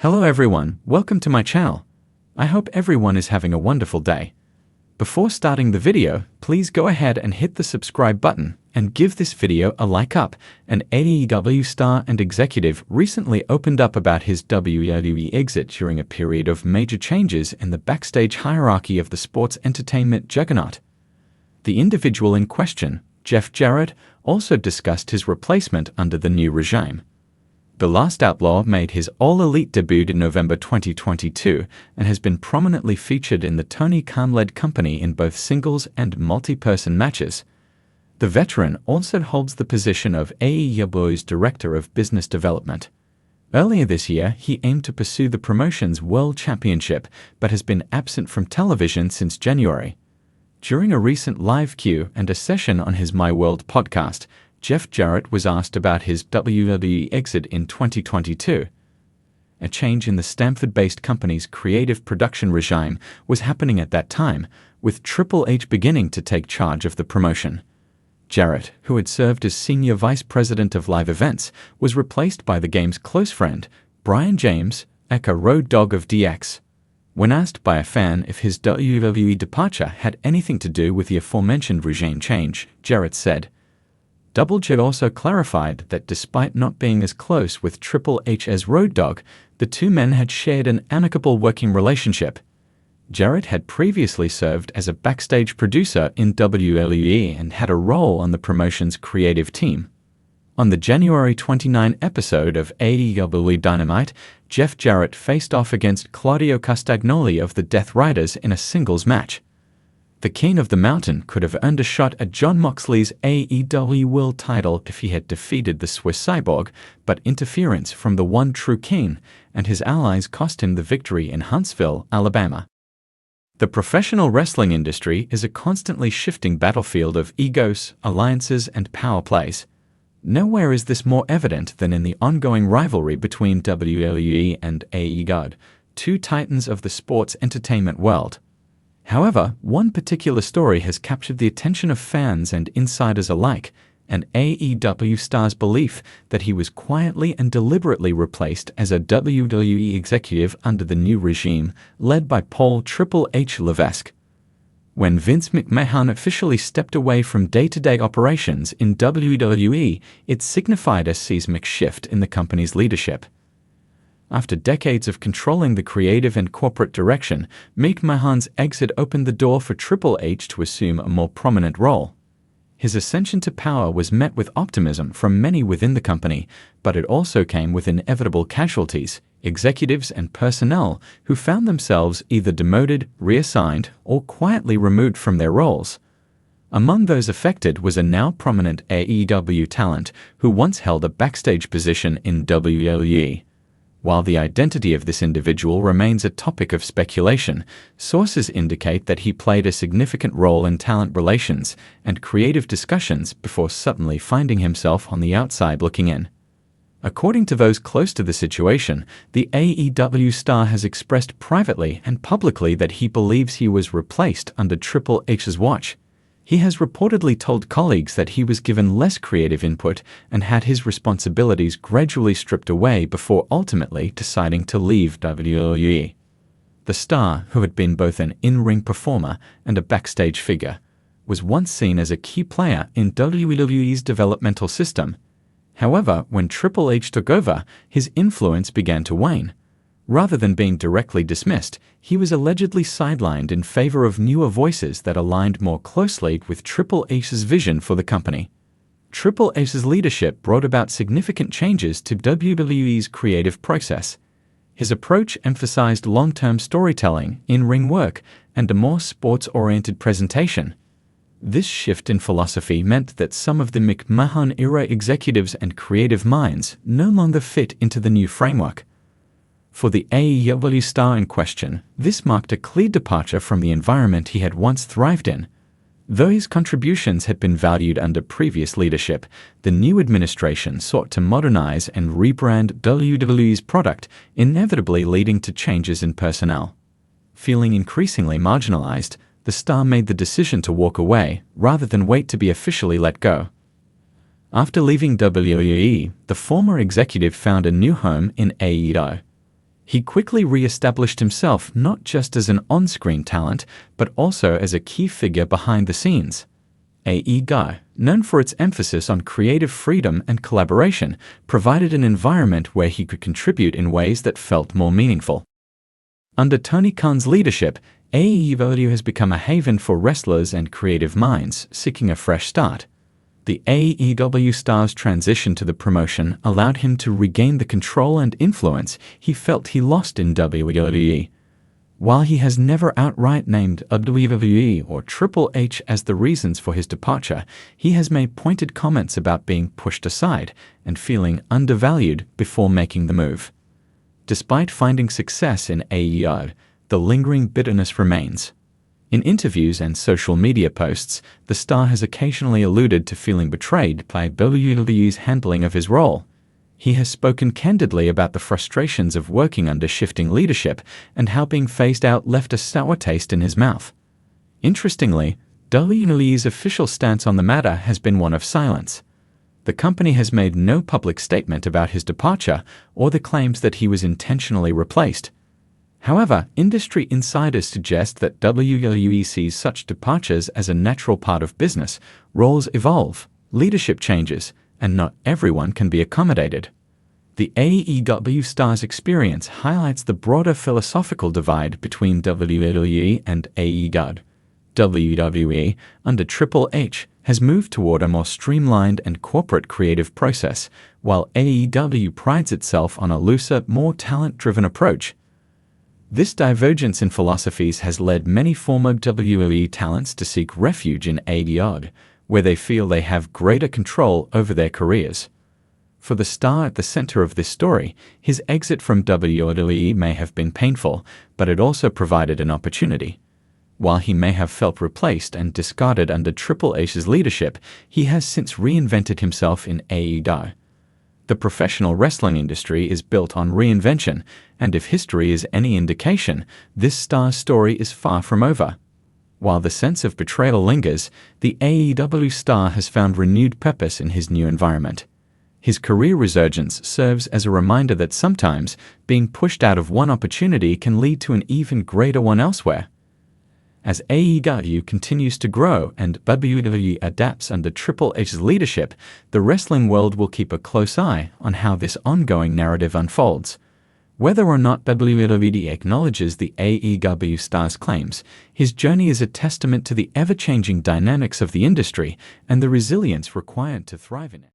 Hello everyone, welcome to my channel. I hope everyone is having a wonderful day. Before starting the video, please go ahead and hit the subscribe button and give this video a like up. An AEW star and executive recently opened up about his WWE exit during a period of major changes in the backstage hierarchy of the sports entertainment juggernaut. The individual in question, Jeff Jarrett, also discussed his replacement under the new regime. The Last Outlaw made his All Elite debut in November 2022 and has been prominently featured in the Tony Khan-led company in both singles and multi-person matches. The veteran also holds the position of AEW's Director of Business Development. Earlier this year, he aimed to pursue the promotion's World Championship, but has been absent from television since January. During a recent live Q and a session on his My World podcast, Jeff Jarrett was asked about his WWE exit in 2022. A change in the Stamford-based company's creative production regime was happening at that time, with Triple H beginning to take charge of the promotion. Jarrett, who had served as Senior Vice President of Live Events, was replaced by the game's close friend, Brian James, aka Road Dogg of DX. When asked by a fan if his WWE departure had anything to do with the aforementioned regime change, Jarrett said, Double J also clarified that despite not being as close with Triple H as Road Dogg, the two men had shared an amicable working relationship. Jarrett had previously served as a backstage producer in WWE and had a role on the promotion's creative team. On the January 29 episode of AEW Dynamite, Jeff Jarrett faced off against Claudio Castagnoli of the Death Riders in a singles match. The King of the Mountain could have earned a shot at Jon Moxley's AEW World title if he had defeated the Swiss Cyborg, but interference from the one true King and his allies cost him the victory in Huntsville, Alabama. The professional wrestling industry is a constantly shifting battlefield of egos, alliances, and power plays. Nowhere is this more evident than in the ongoing rivalry between WWE and AEW, two titans of the sports entertainment world. However, one particular story has captured the attention of fans and insiders alike, an AEW star's belief that he was quietly and deliberately replaced as a WWE executive under the new regime, led by Paul Triple H Levesque. When Vince McMahon officially stepped away from day-to-day operations in WWE, it signified a seismic shift in the company's leadership. After decades of controlling the creative and corporate direction, McMahon's exit opened the door for Triple H to assume a more prominent role. His ascension to power was met with optimism from many within the company, but it also came with inevitable casualties, executives and personnel who found themselves either demoted, reassigned, or quietly removed from their roles. Among those affected was a now prominent AEW talent who once held a backstage position in WWE. While the identity of this individual remains a topic of speculation, sources indicate that he played a significant role in talent relations and creative discussions before suddenly finding himself on the outside looking in. According to those close to the situation, the AEW star has expressed privately and publicly that he believes he was replaced under Triple H's watch. He has reportedly told colleagues that he was given less creative input and had his responsibilities gradually stripped away before ultimately deciding to leave WWE. The star, who had been both an in-ring performer and a backstage figure, was once seen as a key player in WWE's developmental system. However, when Triple H took over, his influence began to wane. Rather than being directly dismissed, he was allegedly sidelined in favor of newer voices that aligned more closely with Triple H's vision for the company. Triple H's leadership brought about significant changes to WWE's creative process. His approach emphasized long-term storytelling, in-ring work, and a more sports-oriented presentation. This shift in philosophy meant that some of the McMahon-era executives and creative minds no longer fit into the new framework. For the AEW star in question, this marked a clear departure from the environment he had once thrived in. Though his contributions had been valued under previous leadership, the new administration sought to modernize and rebrand WWE's product, inevitably leading to changes in personnel. Feeling increasingly marginalized, the star made the decision to walk away rather than wait to be officially let go. After leaving WWE, the former executive found a new home in AEW. He quickly re-established himself not just as an on-screen talent, but also as a key figure behind the scenes. AEW, known for its emphasis on creative freedom and collaboration, provided an environment where he could contribute in ways that felt more meaningful. Under Tony Khan's leadership, AEW has become a haven for wrestlers and creative minds seeking a fresh start. The AEW star's transition to the promotion allowed him to regain the control and influence he felt he lost in WWE. While he has never outright named WWE or Triple H as the reasons for his departure, he has made pointed comments about being pushed aside and feeling undervalued before making the move. Despite finding success in AEW, the lingering bitterness remains. In interviews and social media posts, the star has occasionally alluded to feeling betrayed by WWE's handling of his role. He has spoken candidly about the frustrations of working under shifting leadership and how being phased out left a sour taste in his mouth. Interestingly, WWE's official stance on the matter has been one of silence. The company has made no public statement about his departure or the claims that he was intentionally replaced. However, industry insiders suggest that WWE sees such departures as a natural part of business. Roles evolve, leadership changes, and not everyone can be accommodated. The AEW star's experience highlights the broader philosophical divide between WWE and AEW. WWE, under Triple H, has moved toward a more streamlined and corporate creative process, while AEW prides itself on a looser, more talent-driven approach. This divergence in philosophies has led many former WWE talents to seek refuge in AEW, where they feel they have greater control over their careers. For the star at the center of this story, his exit from WWE may have been painful, but it also provided an opportunity. While he may have felt replaced and discarded under Triple H's leadership, he has since reinvented himself in AEW. The professional wrestling industry is built on reinvention, and if history is any indication, this star's story is far from over. While the sense of betrayal lingers, the AEW star has found renewed purpose in his new environment. His career resurgence serves as a reminder that sometimes being pushed out of one opportunity can lead to an even greater one elsewhere. As AEW continues to grow and WWE adapts under Triple H's leadership, the wrestling world will keep a close eye on how this ongoing narrative unfolds. Whether or not WWE acknowledges the AEW star's claims, his journey is a testament to the ever-changing dynamics of the industry and the resilience required to thrive in it.